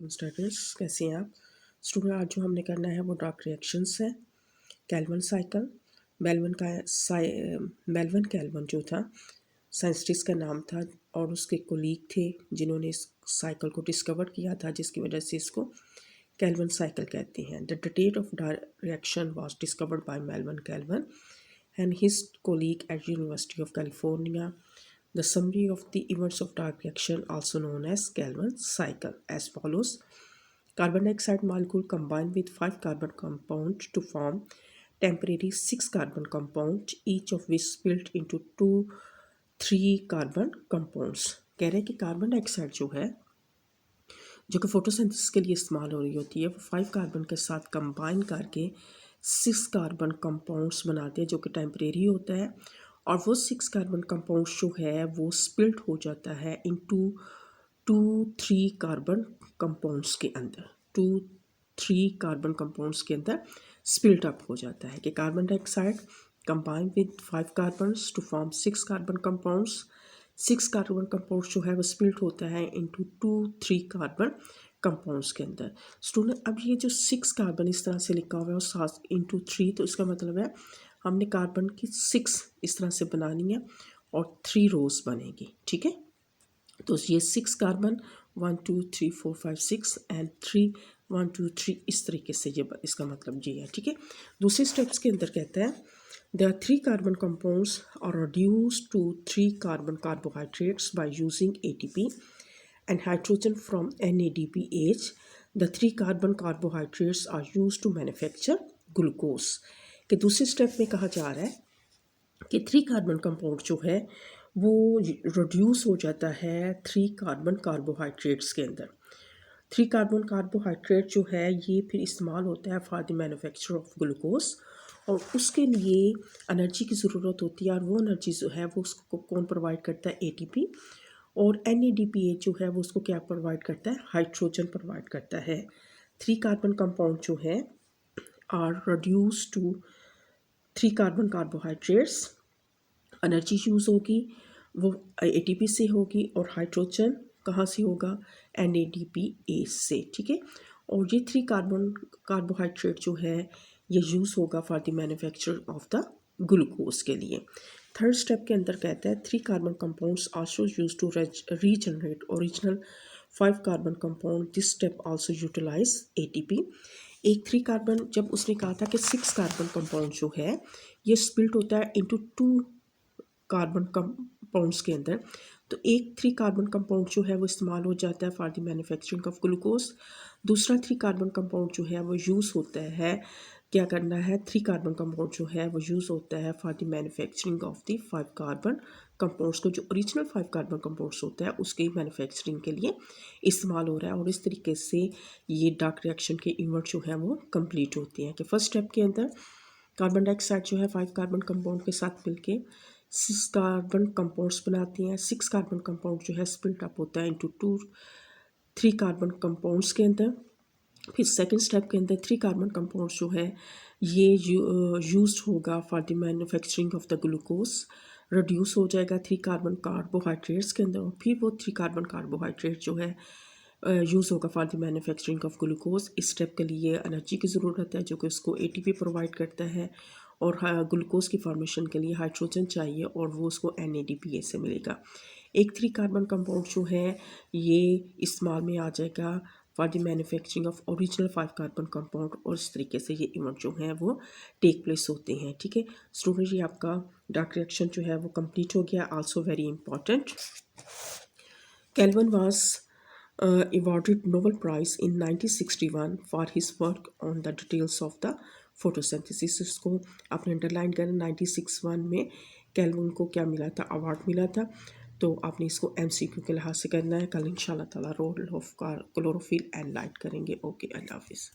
वालेकुम स्टूडेंट्स, कैसे हैं आप स्टूडेंट। आज जो हमने करना है वो डार्क रिएक्शंस है। कैल्विन साइकिल, मेल्विन कैल्विन जो था साइंटिस्ट का नाम था और उसके कोलीग थे जिन्होंने इस साइकिल को डिस्कवर किया था, जिसकी वजह से इसको कैल्विन साइकिल कहते हैं। The date of dark reaction was discovered by Melvin Calvin and his colleague at University of California. The summary of the events of dark reaction, also known as Calvin cycle, as follows. Carbon dioxide molecule combine with 5 carbon compounds to form temporary 6 carbon compounds, each of which split into 3 carbon compounds. कह रहे हैं कि carbon dioxide जो है जो कि photosynthesis के लिए इस्तेमाल हो रही होती है वो 5 कार्बन के साथ कंबाइन करके 6 कार्बन कंपाउंड्स बनाते हैं जो कि टेम्परेरी होता है। और वो 6 कार्बन कंपाउंड्स जो है वो स्प्लिट हो जाता है इनटू 2-3 कार्बन कंपाउंड्स के अंदर, 2-3 कार्बन कंपाउंड्स के अंदर स्प्लिट अप हो जाता है कि carbon dioxide combine with 5 carbons to form 6 carbon compounds. 6 carbon compound जो है वो स्प्लिट होता है इनटू 2-3 कार्बन कंपाउंड्स के अंदर। स्टूडेंट, अब ये जो 6 कार्बन इस तरह से लिखा हुआ है और 7 इंटू 3, तो इसका मतलब है हमने कार्बन की 6 इस तरह से बनानी है और 3 रोज बनेगी। ठीक है, तो ये 6 कार्बन 1 2 3 4 5 6 एंड 3 1 2 3 इस तरीके से ये इसका मतलब ये है। ठीक है, दूसरे स्टेप्स के अंदर कहता है there are 3 carbon compounds are reduced to 3 carbon carbohydrates by using ATP and hydrogen from NADPH. The 3 carbon carbohydrates are used to manufacture glucose. कि दूसरे स्टेप में कहा जा रहा है कि 3 कार्बन कंपाउंड जो है वो रिड्यूस हो जाता है 3 कार्बन कार्बोहाइड्रेट्स के अंदर। 3 कार्बन कार्बोहाइड्रेट जो है ये फिर इस्तेमाल होता है for the manufacture of glucose और उसके लिए एनर्जी की ज़रूरत होती है और वो एनर्जी जो है वो उसको कौन प्रोवाइड करता है, ATP। और NADPH जो है वो उसको क्या प्रोवाइड करता है, हाइड्रोजन प्रोवाइड करता है। 3 कार्बन कंपाउंड जो है are reduce to 3 carbon carbohydrates. Energy use होगी वो ATP से होगी और हाइड्रोजन कहाँ से होगा, NADPH से। ठीक है, और ये 3 कार्बन कार्बोहाइड्रेट जो है ये यूज़ होगा for the manufacture of the glucose के लिए। थर्ड स्टेप के अंदर कहता है 3 carbon compounds also use to regenerate original 5 carbon compound. This step also utilize ATP। एक 3 कार्बन, जब उसने कहा था कि 6 कार्बन कंपाउंड जो है ये स्प्लिट होता है इंटू 2 कार्बन कंपाउंड्स के अंदर, तो एक 3 कार्बन कंपाउंड जो है वो इस्तेमाल हो जाता है for the manufacturing of glucose. दूसरा 3 कार्बन कंपाउंड जो है वो यूज़ होता है, क्या करना है, 3 कार्बन कंपाउंड जो है वो यूज़ होता है for the manufacturing of the 5 carbon compounds को, जो ओरिजिनल 5 कार्बन कंपाउंड्स होता है उसके मैन्युफैक्चरिंग के लिए इस्तेमाल हो रहा है। और इस तरीके से ये डार्क रिएक्शन के इवेंट जो है वो कंप्लीट होती हैं कि फर्स्ट स्टेप के अंदर कार्बन डाइऑक्साइड जो है 5 कार्बन कंपाउंड के साथ मिलके 6 कार्बन कंपाउंड्स बनाती हैं। 6 कार्बन कंपाउंड जो है स्प्लिट अप होता है इंटू 2-3 कार्बन कंपाउंड्स के अंदर। फिर सेकंड स्टेप के अंदर 3 कार्बन कंपाउंड्स जो है ये यूज्ड होगा for the manufacturing of the glucose, reduce हो जाएगा 3 कार्बन कार्बोहाइड्रेट्स के अंदर और फिर वो 3 कार्बन कार्बोहाइड्रेट जो है यूज़ होगा for the manufacturing of glucose. इस स्टेप के लिए एनर्जी की ज़रूरत है जो कि उसको ATP प्रोवाइड करता है और ग्लूकोज की फॉर्मेशन के लिए हाइड्रोजन चाहिए और वो उसको NADPH से मिलेगा। एक 3 कार्बन कंपाउंड जो है ये इस्तेमाल में आ जाएगा for the manufacturing of original 5 carbon compound और इस तरीके से ये इवेंट जो है वो टेक प्लेस होते हैं। ठीक है स्टूडेंट, ये आपका डार्क रिएक्शन जो है वो कंप्लीट हो गया। Also very important, Calvin was awarded Nobel Prize in 1961 for his work on the details of the photosynthesis। इसको आपने अंडरलाइन करना, 1961 में कैल्विन को क्या मिला था, अवार्ड मिला था। तो आपने इसको MCQ के लिहाज से करना है। कल इंशाल्लाह ताला role of chlorophyll and light करेंगे। ओके, अल्लाह हाफिज़।